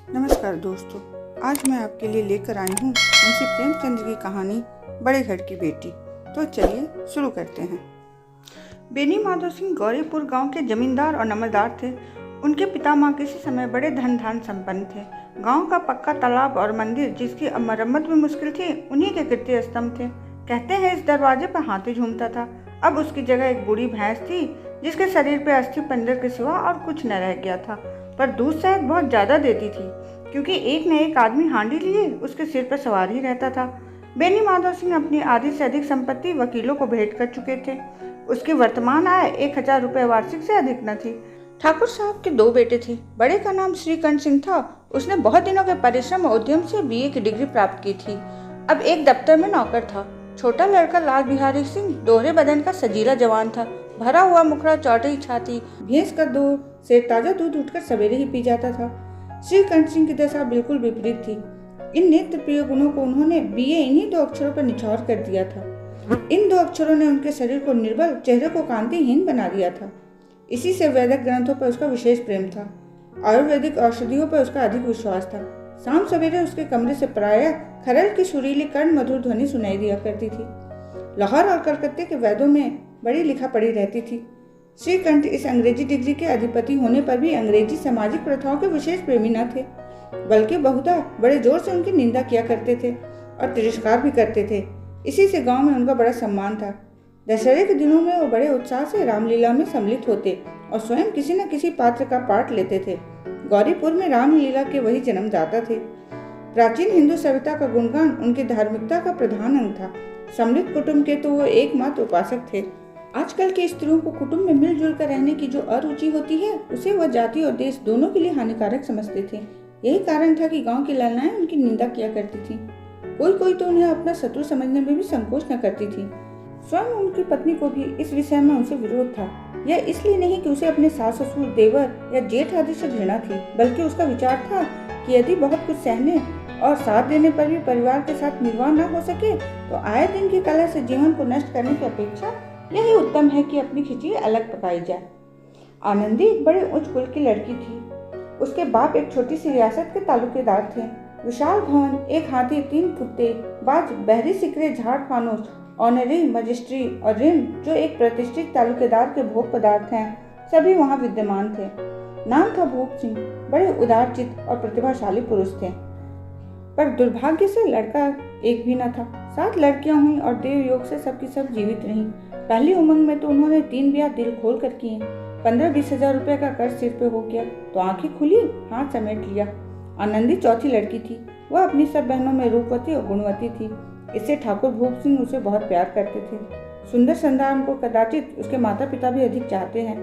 नमस्कार दोस्तों, आज मैं आपके लिए लेकर आई हूँ मुंशी प्रेमचंद की कहानी बड़े घर की बेटी। तो चलिए शुरू करते हैं। बेनी माधव सिंह गौरीपुर गांव के जमींदार और नमरदार थे। उनके पितामह किसी समय बड़े धन संपन्न थे। गांव का पक्का तालाब और मंदिर, जिसकी अब मरम्मत भी मुश्किल थी, उन्हीं के कीर्ति स्तंभ थे। कहते हैं इस दरवाजे पर हाथी झूमता था। अब उसकी जगह एक बूढ़ी भैंस थी, जिसके शरीर पे अस्थि पंजर के सिवा और कुछ न रह गया था, पर दूध शायद बहुत ज़्यादा देती थी, क्योंकि एक न एक आदमी हांडी लिए उसके सिर पर सवार ही रहता था। बेनी माधव सिंह अपनी आधी से अधिक संपत्ति वकीलों को भेंट कर चुके थे। उसकी वर्तमान आय 1000 रुपये वार्षिक से अधिक न थी। ठाकुर साहब के 2 बेटे थे। बड़े का नाम श्रीकंठ सिंह था। उसने बहुत दिनों के परिश्रम और उद्यम से BA की डिग्री प्राप्त की थी। अब एक दफ्तर में नौकर था। छोटा लड़का लाल बिहारी सिंह दोहरे बदन का सजीला जवान था। भरा हुआ मुखड़ा, चौड़ी छाती, भैंस का दूध से ताजा दूध उठकर सवेरे ही पी जाता था। श्रीकंठ सिंह की दशा बिल्कुल विपरीत थी। इन नेत्र प्रिय गुणों को उन्होंने BA इन्हीं 2 अक्षरों पर निछावर कर दिया था। इन 2 अक्षरों ने उनके शरीर को निर्बल, चेहरे को कांतिहीन बना दिया था। इसी से वैदिक ग्रंथों पर उसका विशेष प्रेम था। आयुर्वेदिक औषधियों पर उसका अधिक विश्वास था। शाम सवेरे उसके कमरे से प्रायः खरल की सुरीली कर्ण मधुर ध्वनि सुनाई दिया करती थी। लाहौर और कलकत्ते के वैद्यों में बड़ी लिखा पड़ी रहती थी। श्रीकंठ इस अंग्रेजी डिग्री के अधिपति होने पर भी अंग्रेजी सामाजिक प्रथाओं के विशेष प्रेमी न थे, बल्कि बहुधा बड़े जोर से उनकी निंदा किया करते थे और तिरस्कार भी करते थे। इसी से गांव में उनका बड़ा सम्मान था। दशहरे के दिनों में वो बड़े उत्साह से रामलीला में सम्मिलित होते और स्वयं किसी न किसी पात्र का पाठ लेते थे। गौरीपुर में रामलीला के वही जन्मदाता थे। प्राचीन हिंदू सभ्यता का गुणगान उनकी धार्मिकता का प्रधान अंग था। सम्मिलित कुटुंब के तो वो एकमात्र उपासक थे। आजकल की स्त्रियों को कुटुंब में मिलजुल कर रहने की जो अरुचि होती है, उसे वह जाति और देश दोनों के लिए हानिकारक समझते थे। यही कारण था कि गांव की ललनाएं उनकी निंदा किया करती थी। कोई तो उन्हें अपना शत्रु समझने में भी संकोच न करती थी। स्वयं उनकी पत्नी को भी इस विषय में उनसे विरोध था। यह इसलिए नहीं कि उसे अपने सास ससुर, देवर या जेठ आदि से घृणा थी, बल्कि उसका विचार था कि यदि बहुत कुछ सहने और साथ देने पर भी परिवार के साथ निर्वाह न हो सके, तो आए दिन की कला से जीवन को नष्ट करने की अपेक्षा यही उत्तम है कि अपनी खिचड़ी अलग पकाई जाए। आनंदी एक बड़े उच्च कुल की लड़की थी। उसके बाप एक छोटी सी रियासत के तालुकेदार थे। विशाल भवन, एक हाथी, 3 कुत्ते, बाज, बहरी सिकरे, झाड़ फानूस, ऑनरी, मजिस्ट्री और ऋण, जो एक प्रतिष्ठित तालुकेदार के भोग पदार्थ हैं, सभी वहां विद्यमान थे। नाम था भूप सिंह। बड़े उदारचित्त और प्रतिभाशाली पुरुष थे, पर दुर्भाग्य से लड़का एक भी न था। 7 लड़कियां हुई और देव योग से सबकी सब जीवित रहीं। पहली उमंग में तो उन्होंने 3 ब्याह दिल खोल कर किए। 15-20 हजार रुपए का कर्ज सिर पे हो गया तो आंखें खुली, हाथ समेट लिया। आनंदी चौथी लड़की थी। वह अपनी सब बहनों में रूपवती और गुणवती थी। इससे ठाकुर भूप सिंह उसे बहुत प्यार करते थे। सुंदर संतान को कदाचित उसके माता पिता भी अधिक चाहते हैं।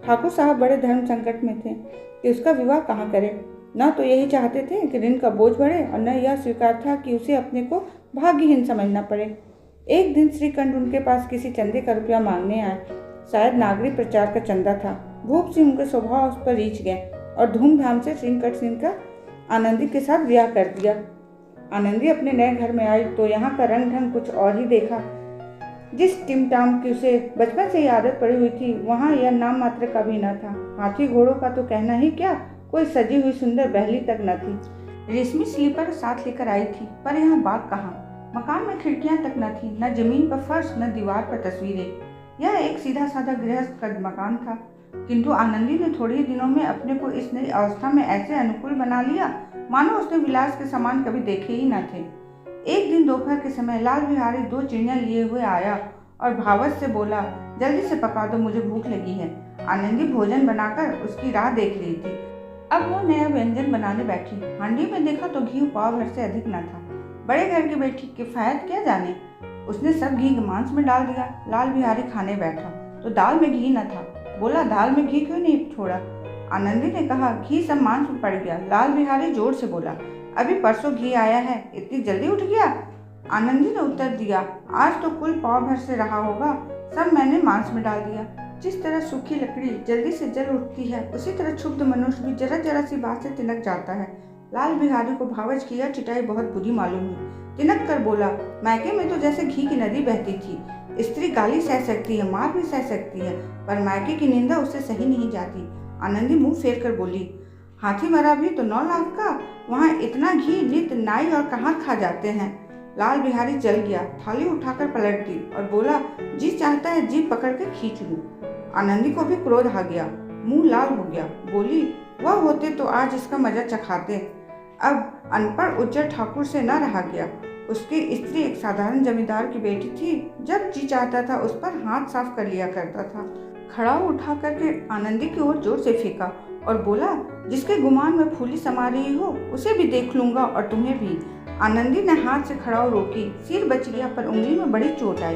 ठाकुर साहब बड़े धर्म संकट में थे कि उसका विवाह कहाँ करें। न तो यही चाहते थे कि ऋण का बोझ बढ़े, और न यह स्वीकार था कि उसे अपने को भाग्यहीन समझना पड़े। एक दिन श्रीकंठ उनके पास किसी चंदे का रुपया मांगने आए। शायद नागरिक प्रचार का चंदा था। भूप सिंह उनके स्वभाव उस पर रीझ गए और धूमधाम से श्रीकंठ सिंह का आनंदी के साथ ब्याह कर दिया। आनंदी अपने नए घर में आई तो यहाँ का रंग ढंग कुछ और ही देखा। जिस टिमटाम की उसे बचपन से ही आदत पड़ी हुई थी, वहाँ यह नाम मात्र का भी न था। हाथी घोड़ों का तो कहना ही क्या, कोई सजी हुई सुंदर बहली तक न थी। रेशमी स्लीपर साथ लेकर आई थी, पर यहाँ बाग कहाँ। मकान में खिड़कियां तक न थी, न जमीन पर फर्श, न दीवार पर तस्वीरें। यह एक सीधा साधा गृहस्थ का मकान था, किंतु आनंदी ने थोड़े ही दिनों में अपने को इस नई अवस्था में ऐसे अनुकूल बना लिया मानो उसने विलास के सामान कभी देखे ही न थे। एक दिन दोपहर के समय लाल बिहारी 2 चिड़ियां लिए हुए आया और भावत से बोला, जल्दी से पका दो, मुझे भूख लगी है। आनंदी भोजन बनाकर उसकी राह देख रही थी। अब वो नया व्यंजन बनाने बैठी। हांडी में देखा तो घी पाव भर से अधिक न था। बड़े घर की बेटी किफायत क्या जाने, उसने सब घी मांस में डाल दिया। लाल बिहारी खाने बैठा तो दाल में घी न था। बोला, दाल में घी क्यों नहीं छोड़ा? आनंदी ने कहा, घी सब मांस में पड़ गया। लाल बिहारी जोर से बोला, अभी परसों घी आया है, इतनी जल्दी उठ गया? आनंदी ने उत्तर दिया, आज तो कुल पाव भर से रहा होगा, सब मैंने मांस में डाल दिया। जिस तरह सूखी लकड़ी जल्दी से जल उठती है, उसी तरह क्षुब्ध मनुष्य भी जरा जरा सी बात से तिनक जाता है। लाल बिहारी को भावच की यह चिटाई बहुत बुरी मालूम हुई। तिनक कर बोला, मायके में तो जैसे घी की नदी बहती थी। स्त्री गाली सह सकती है, मार भी सह सकती है, पर मायके की निंदा उससे सही नहीं जाती। आनंदी मुंह फेर कर बोली, हाथी मरा भी तो 9 लाख का। वहाँ इतना घी नित नाई और कहाँ खा जाते हैं। लाल बिहारी जल गया, थाली उठाकर पलट दी और बोला, जी चाहता है जीभ पकड़ के खींच लूं। आनंदी को भी क्रोध आ गया, मुंह लाल हो गया। बोली, वह होते तो आज इसका मजा चखाते। अब अनपढ़ उज्जर ठाकुर से न रहा गया। उसकी स्त्री एक साधारण जमींदार की बेटी थी। जब जी चाहता था उस पर हाथ साफ कर लिया करता था। खड़ाऊ उठा करके आनंदी की ओर जोर से फेंका और बोला, जिसके गुमान में फूली समा रही हो उसे भी देख लूंगा और तुम्हें भी। आनंदी ने हाथ से खड़ाऊ रोकी, सिर बच गया पर उंगली में बड़ी चोट आई।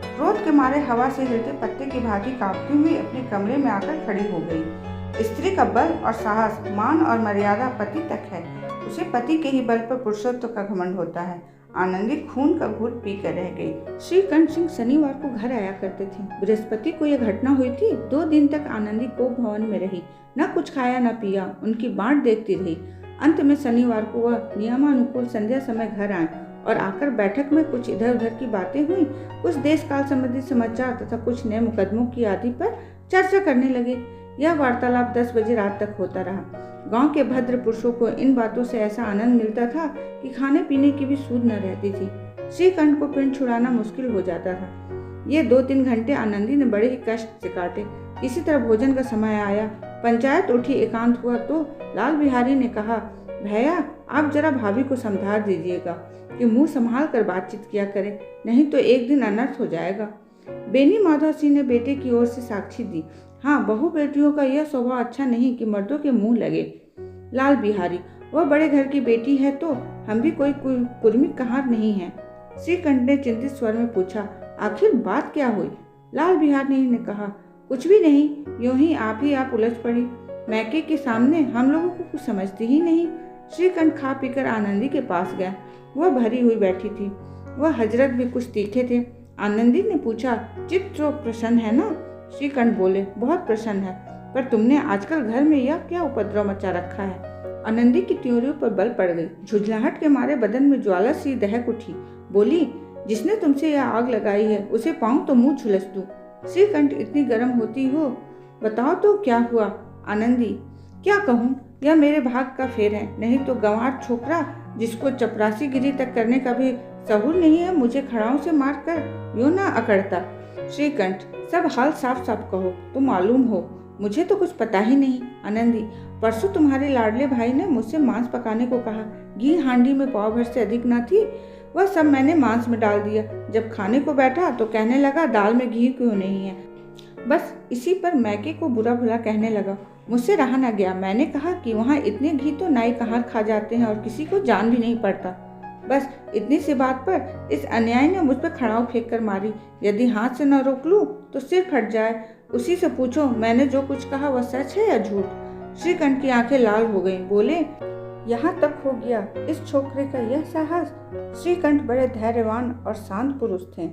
क्रोध के मारे हवा से हिलते पत्ते की भांति कांपती हुई अपने कमरे में आकर खड़ी हो गई। स्त्री का बल और साहस, मान और मर्यादा पति तक है। उसे पति के ही बल पर पुरुषत्व का घमंड होता है। आनंदी खून का घूंट पीकर रह गई। श्रीकंठ सिंह शनिवार को घर आया करते थे। बृहस्पति को यह घटना हुई थी। 2 दिन तक आनंदी कोप भवन में रही, न कुछ खाया न पिया, उनकी बाट देखती रही। अंत में शनिवार को वह नियमानुकूल संध्या समय घर आए और आकर बैठक में कुछ इधर उधर की बातें हुई। कुछ देश काल संबंधी समाचार तथा कुछ नए मुकदमों की आदि पर चर्चा करने लगे। यह वार्तालाप 10 बजे रात तक होता रहा। गांव के भद्र पुरुषों को इन बातों से ऐसा आनंद मिलता था कि खाने पीने की भी सूध न रहती थी। श्रीकंठ को पिंड छुड़ाना मुश्किल हो जाता था। ये 2-3 घंटे आनंदी ने बड़े ही कष्ट से काटे। इसी तरह भोजन का समय आया। पंचायत उठी, एकांत हुआ तो लाल बिहारी ने कहा, भैया आप जरा भाभी को समझा दीजिएगा कि मुंह संभाल कर बातचीत किया करे, नहीं तो एक दिन अनर्थ हो जाएगा। बेनी माधव सिंह ने बेटे की ओर से साक्षी दी, हाँ बहू बेटियों का यह स्वभाव अच्छा नहीं कि मर्दों के मुंह लगे। लाल बिहारी, वह बड़े घर की बेटी है तो हम भी कोई कुर्मी कहार नहीं है। श्रीकंठ ने चिंतित स्वर में पूछा, आखिर बात क्या हुई? लाल बिहारी ने कहा, कुछ भी नहीं, यूं ही आप उलझ पड़ी। मैके के सामने हम लोगों को कुछ समझती ही नहीं। श्रीकंठ खा पीकर आनंदी के पास गया। वह भरी हुई बैठी थी। वह हजरत भी कुछ तीखे थे। आनंदी ने पूछा, चित्त तो प्रसन्न है ना? श्रीकंठ बोले, बहुत प्रसन्न है, पर तुमने आजकल घर में यह क्या उपद्रव मचा रखा है? आनंदी की त्योरियों पर बल पड़ गई। झुंझलाहट के मारे बदन में ज्वाला सी दहक उठी। बोली, जिसने तुमसे यह आग लगाई है उसे पाऊं तो मुंह झुलस दूं। श्रीकंठ, इतनी गर्म होती हो, बताओ तो क्या हुआ? आनंदी, क्या कहूँ, यह मेरे भाग का फेर है, नहीं तो गंवार छोकरा जिसको चपरासी गिरी तक करने का भी सहूर नहीं है, मुझे खड़ाऊ से मार कर यूं ना अकड़ता। श्रीकंठ, सब हाल साफ साफ कहो तो मालूम हो, मुझे तो कुछ पता ही नहीं। आनंदी, परसों तुम्हारे लाडले भाई ने मुझसे मांस पकाने को कहा। घी हांडी में पाव भर से अधिक न थी, वह सब मैंने मांस में डाल दिया। जब खाने को बैठा तो कहने लगा, दाल में घी क्यों नहीं है? बस इसी पर मैके को बुरा भला कहने लगा। मुझसे रहा न गया। मैंने कहा कि वहाँ इतने घी तो नाई कहाँ खा जाते हैं और किसी को जान भी नहीं पड़ता। बस इतनी सी बात पर इस अन्याय ने मुझ पर खड़ाऊ फेंक कर मारी। यदि हाथ से न रोक लूं तो सिर फट जाए। उसी से पूछो मैंने जो कुछ कहा वह सच है या झूठ? श्रीकंठ की आंखें लाल हो गईं। बोले, यहाँ तक हो गया इस छोकरे का यह साहस? श्रीकंठ बड़े धैर्यवान और शांत पुरुष थे।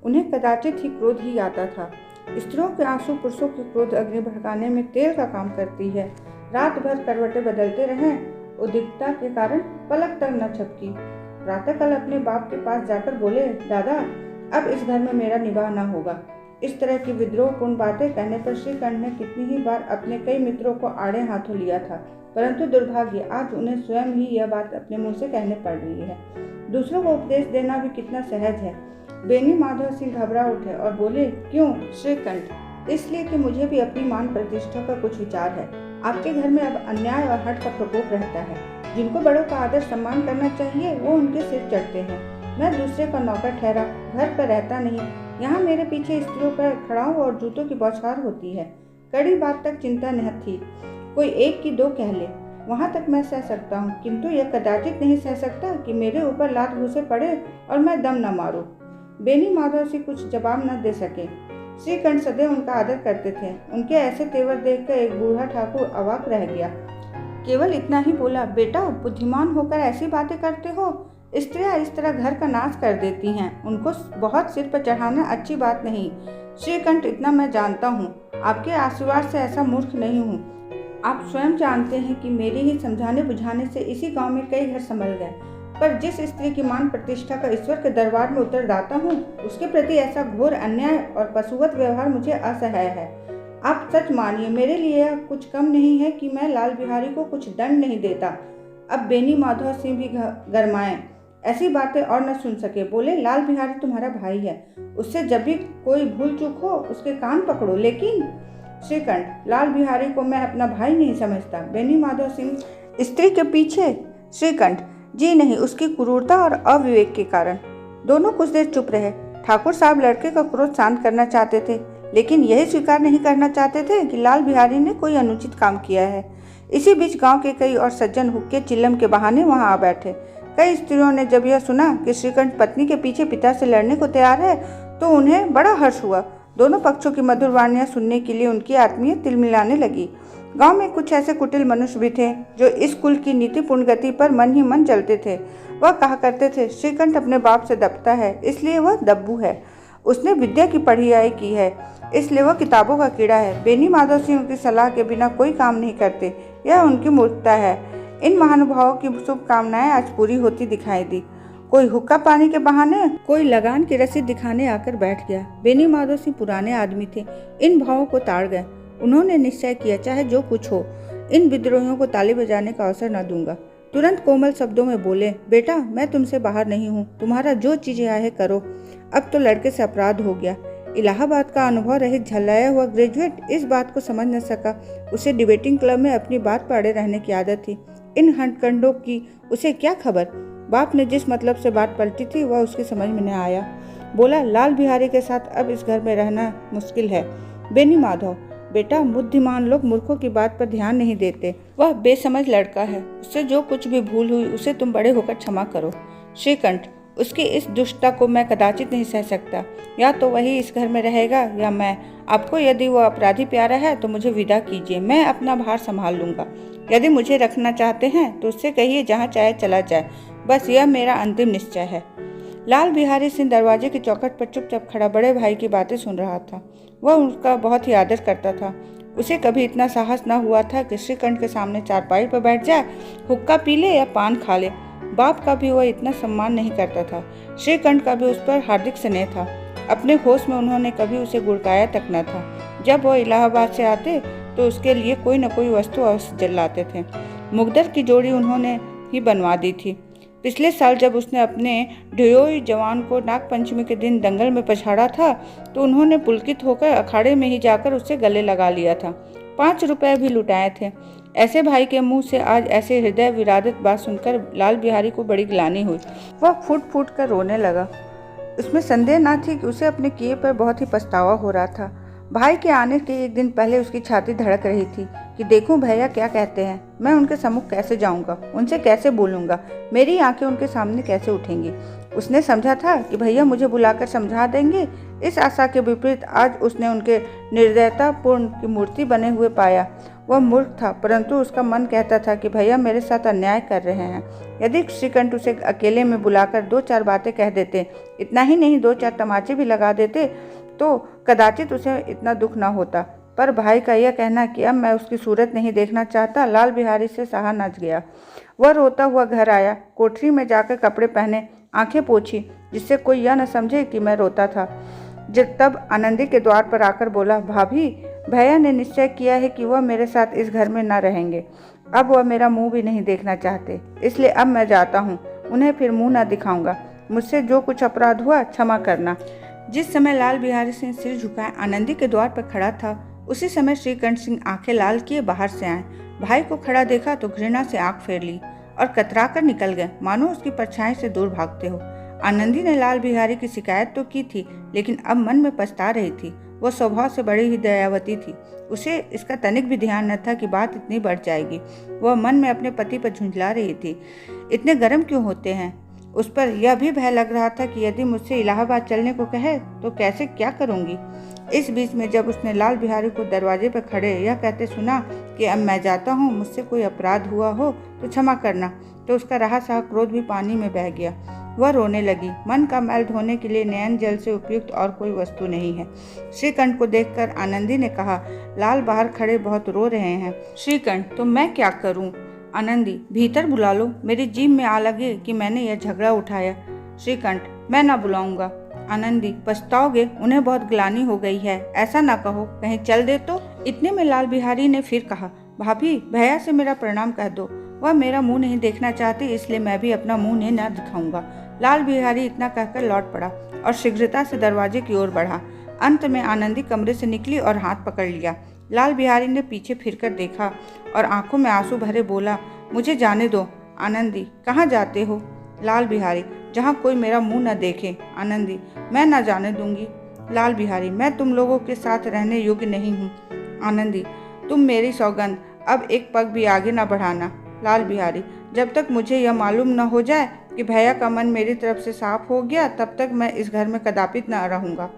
उन्हें कदाचित ही क्रोध ही आता था। स्त्रियों के आंसू पुरुषों के क्रोध अग्नि भड़काने में तेल का काम करती है। रात भर करवटें बदलते रहें, उद्विग्नता के कारण पलक तक न झपकी। प्रातःकाल अपने बाप के पास जाकर बोले, दादा अब इस घर में मेरा निवाह न होगा। इस तरह की विद्रोहपूर्ण बातें कहने पर श्रीकंठ ने कितनी ही बार अपने कई मित्रों को आड़े हाथों लिया था, परंतु दुर्भाग्य आज उन्हें स्वयं ही यह बात अपने मुंह से कहने पड़ रही है। दूसरों को उपदेश देना भी कितना सहज है। बेनी माधव सिंह घबरा उठे और बोले, क्यों श्रीकंठ? इसलिए कि मुझे भी अपनी मान प्रतिष्ठा का कुछ विचार है। आपके घर में अब अन्याय और हठ का प्रकोप रहता है। जिनको बड़ों का आदर सम्मान करना चाहिए वो उनके सिर चढ़ते हैं। मैं दूसरे का नौकर ठहरा, घर पर रहता नहीं। यहाँ मेरे पीछे स्त्रियों पर खड़ाऊ और जूतों की बौछार होती है। कड़ी बात तक चिंता नहीं थी, कोई एक की दो कह ले, वहाँ तक मैं सह सकता हूँ, किंतु यह कदाचित नहीं सह सकता कि मेरे ऊपर लात घूसे पड़े और मैं दम न मारूं। बेनी माधव से कुछ जवाब न दे सके। श्रीकंठ सदैव उनका आदर करते थे। उनके ऐसे तेवर देखकर एक बूढ़ा ठाकुर अवाक रह गया। केवल इतना ही बोला, बेटा बुद्धिमान होकर ऐसी बातें करते हो? स्त्रियां इस तरह घर का नाश कर देती हैं, उनको बहुत सिर पर चढ़ाना अच्छी बात नहीं। श्रीकंठ, इतना मैं जानता हूँ, आपके आशीर्वाद से ऐसा मूर्ख नहीं हूँ। आप स्वयं जानते हैं कि मेरे ही समझाने बुझाने से इसी गांव में कई घर संभल गए, पर जिस स्त्री की मान प्रतिष्ठा का ईश्वर के दरबार में उत्तरदाता हूँ, उसके प्रति ऐसा घोर अन्याय और पशुवत व्यवहार मुझे असह्य है। आप सच मानिए, मेरे लिए यह कुछ कम नहीं है कि मैं लाल बिहारी को कुछ दंड नहीं देता। अब बेनी माधव सिंह भी गरमाए, ऐसी बातें और न सुन सके। बोले, लाल बिहारी तुम्हारा भाई है, उससे जब भी कोई भूल चूक हो उसके कान पकड़ो। लेकिन श्रीकंठ, लाल बिहारी को मैं अपना भाई नहीं समझता। बेनी माधव सिंह स्त्री के पीछे। श्रीकंठ, जी नहीं, उसकी क्रूरता और अविवेक के कारण। दोनों कुछ देर चुप रहे। ठाकुर साहब लड़के का क्रोध शांत करना चाहते थे, लेकिन यही स्वीकार नहीं करना चाहते थे कि लाल बिहारी ने कोई अनुचित काम किया है। इसी बीच गांव के कई और सज्जन हुक्के चिल्लम के बहाने वहां आ बैठे। कई स्त्रियों ने जब यह सुना कि श्रीकंठ पत्नी के पीछे पिता से लड़ने को तैयार है तो उन्हें बड़ा हर्ष हुआ। दोनों पक्षों की मधुर वाणियां सुनने के लिए उनकी आत्मीयत तिलमिलाने लगी। गांव में कुछ ऐसे कुटिल मनुष्य भी थे जो इस कुल की नीतिपूर्ण गति पर मन ही मन चलते थे। वह कहा करते थे, श्रीकंठ अपने बाप से दबता है इसलिए वह दब्बू है, उसने विद्या की पढ़ाई की है इसलिए वह किताबों का कीड़ा है। बेनी माधव सिंह उनकी सलाह के बिना कोई काम नहीं करते, यह उनकी मूर्खता है। इन महानुभावों की शुभकामनाएं आज पूरी होती दिखाई दी। कोई हुक्का पानी के बहाने, कोई लगान की रसीद दिखाने आकर बैठ गया। बेनी माधव सिंह पुराने आदमी थे, इन भावों को ताड़ गए। उन्होंने निश्चय किया, चाहे जो कुछ हो, इन विद्रोहियों को ताली बजाने का अवसर न दूंगा। तुरंत कोमल शब्दों में बोले, बेटा मैं तुमसे बाहर नहीं हूँ, तुम्हारा जो चीज है करो। अब तो लड़के से अपराध हो गया। इलाहाबाद का अनुभव रहित झल्लाया हुआ ग्रेजुएट इस बात को समझ न सका। उसे डिबेटिंग क्लब में अपनी बात पर अड़े रहने की आदत थी, इन हथकंडों की उसे क्या खबर। बाप ने जिस मतलब से बात पलटी थी वह उसकी समझ में न आया। बोला, लाल बिहारी के साथ अब इस घर में रहना मुश्किल है। बेनी माधव, बेटा बुद्धिमान लोग मूर्खों की बात पर ध्यान नहीं देते, वह बेसमझ लड़का है, उससे जो कुछ भी भूल हुई उसे तुम बड़े होकर क्षमा करो। श्रीकंठ, उसकी इस दुष्टता को मैं कदाचित नहीं सह सकता, या तो वही इस घर में रहेगा या मैं। आपको यदि वो अपराधी प्यारा है तो मुझे विदा कीजिए, मैं अपना भार संभाल लूंगा। यदि मुझे रखना चाहते हैं तो उससे कहिए जहाँ चाहे चला जाए, बस यह मेरा अंतिम निश्चय है। लाल बिहारी सिंह दरवाजे की चौखट पर चुपचाप खड़ा बड़े भाई की बातें सुन रहा था। वह उसका बहुत ही आदर करता था। उसे कभी इतना साहस न हुआ था कि श्रीकंठ के सामने चारपाई पर बैठ जाए, हुक्का पी ले या पान खा ले। बाप का भी वह इतना सम्मान नहीं करता था। श्रीकंठ का भी उस पर हार्दिक स्नेह था। अपने होश में उन्होंने कभी उसे गुड़काया तक न था। जब वह इलाहाबाद से आते तो उसके लिए कोई न कोई वस्तु अवश्य जलाते थे। मुगदर की जोड़ी उन्होंने ही बनवा दी थी। पिछले साल जब उसने अपने ढियोई जवान को नागपंचमी के दिन दंगल में पछाड़ा था तो उन्होंने पुलकित होकर अखाड़े में ही जाकर उससे गले लगा लिया था। 5 रुपए भी लुटाए थे। ऐसे भाई के मुंह से आज ऐसे हृदय विदारक बात सुनकर लाल बिहारी को बड़ी ग्लानि हुई। वह फूट फूट कर रोने लगा। उसमें संदेह न थी कि उसे अपने किए पर बहुत ही पछतावा हो रहा था। भाई के आने के एक दिन पहले उसकी छाती धड़क रही थी कि देखूं भैया क्या कहते हैं, मैं उनके सम्मुख कैसे जाऊंगा, उनसे कैसे बोलूंगा, मेरी आंखें उनके सामने कैसे उठेंगी। उसने समझा था कि भैया मुझे बुलाकर समझा देंगे। इस आशा के विपरीत आज उसने उनके निर्दयतापूर्ण की मूर्ति बने हुए पाया। वह मूर्ख था, परंतु उसका मन कहता था कि भैया मेरे साथ अन्याय कर रहे हैं। यदि श्रीकंठ उसे अकेले में बुलाकर 2-4 बातें कह देते, इतना ही नहीं 2-4 तमाचे भी लगा देते तो कदाचित उसे इतना दुख न होता। पर भाई का यह कहना कि अब मैं उसकी सूरत नहीं देखना चाहता, लाल बिहारी से सहा न गया। वह रोता हुआ घर आया, कोठरी में जाकर कपड़े पहने, आंखें पोंछी, जिससे कोई यह न समझे कि मैं रोता था। तब आनंदी के द्वार पर आकर बोला, भाभी भैया ने निश्चय किया है कि वह मेरे साथ इस घर में न रहेंगे। अब वह मेरा मुंह भी नहीं देखना चाहते, इसलिए अब मैं जाता हूँ। उन्हें फिर मुंह न दिखाऊंगा। मुझसे जो कुछ अपराध हुआ क्षमा करना। जिस समय लाल बिहारी सिंह सिर झुकाए आनंदी के द्वार पर खड़ा था, उसी समय श्रीकंठ सिंह आंखें लाल किए बाहर से आए। भाई को खड़ा देखा तो घृणा से आंख फेर ली और कतरा कर निकल गए, मानो उसकी परछाई से दूर भागते हो। आनंदी ने लाल बिहारी की शिकायत तो की थी, लेकिन अब मन में पछता रही थी। वह स्वभाव से बड़ी ही दयावती थी। उसे इसका तनिक भी ध्यान न था कि बात इतनी बढ़ जाएगी। वह मन में अपने पति पर झुंझला रही थी, इतने गर्म क्यों होते हैं। उस पर यह भी भय लग रहा था कि यदि मुझसे इलाहाबाद चलने को कहे तो कैसे क्या करूंगी। इस बीच में जब उसने लाल बिहारी को दरवाजे पर खड़े यह कहते सुना कि अब मैं जाता हूँ, मुझसे कोई अपराध हुआ हो तो क्षमा करना, तो उसका रहा सहा क्रोध भी पानी में बह गया। वह रोने लगी। मन का मैल धोने के लिए नयन जल से उपयुक्त और कोई वस्तु नहीं है। श्रीकंठ को देखकर आनंदी ने कहा, लाल बाहर खड़े बहुत रो रहे हैं। श्रीकंठ, तो मैं क्या करूं? आनंदी, भीतर बुला लो, मेरी जीभ में आ लगे कि मैंने यह झगड़ा उठाया। श्रीकंठ, मैं ना बुलाऊंगा। आनंदी, पछताओगे? उन्हें बहुत ग्लानि हो गई है। ऐसा ना कहो, कहीं चल दे तो। इतने में लाल बिहारी ने फिर कहा, भाभी, भैया से मेरा प्रणाम कह दो। वह मेरा मुंह नहीं देखना चाहती, इसलिए मैं भी अपना मुंह नहीं न दिखाऊंगा। लाल बिहारी इतना कहकर लौट पड़ा और शीघ्रता से दरवाजे की ओर बढ़ा। अंत में आनंदी कमरे से निकली और हाथ पकड़ लिया। लाल बिहारी ने पीछे फिरकर देखा और आंखों में आंसू भरे बोला, मुझे जाने दो। आनंदी, कहाँ जाते हो? लाल बिहारी, जहाँ कोई मेरा मुंह न देखे। आनंदी, मैं न जाने दूंगी। लाल बिहारी, मैं तुम लोगों के साथ रहने योग्य नहीं हूँ। आनंदी, तुम मेरी सौगंध, अब एक पग भी आगे न बढ़ाना। लाल बिहारी, जब तक मुझे यह मालूम न हो जाए कि भैया का मन मेरी तरफ से साफ हो गया, तब तक मैं इस घर में कदापि न रहूंगा।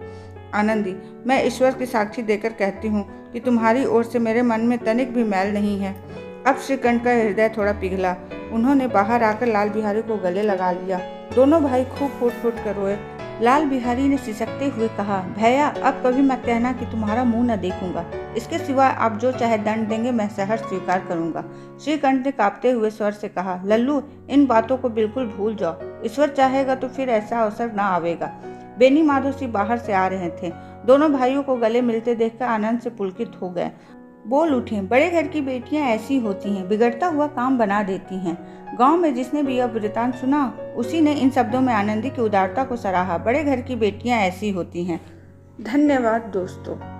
आनंदी, मैं ईश्वर की साक्षी देकर कहती हूँ कि तुम्हारी ओर से मेरे मन में तनिक भी मैल नहीं है। अब श्रीकंठ का हृदय थोड़ा पिघला। उन्होंने बाहर आकर लाल बिहारी को गले लगा लिया। दोनों भाई खूब फूट फूट कर रोए। लाल बिहारी ने सिसकते हुए कहा, भैया, अब कभी मत कहना कि तुम्हारा मुंह न देखूंगा। इसके सिवा आप जो चाहे दंड देंगे मैं सहर्ष स्वीकार करूंगा। श्रीकंठ ने कांपते हुए स्वर से कहा, लल्लू, इन बातों को बिल्कुल भूल जाओ। ईश्वर चाहेगा तो फिर ऐसा अवसर न आवेगा। बेनी माधव सिंह बाहर से आ रहे थे। दोनों भाइयों को गले मिलते देखकर आनंद से पुलकित हो गए। बोल उठे, बड़े घर की बेटियां ऐसी होती हैं, बिगड़ता हुआ काम बना देती हैं। गांव में जिसने भी यह वृतांत सुना, उसी ने इन शब्दों में आनंदी की उदारता को सराहा। बड़े घर की बेटियां ऐसी होती हैं। धन्यवाद दोस्तों।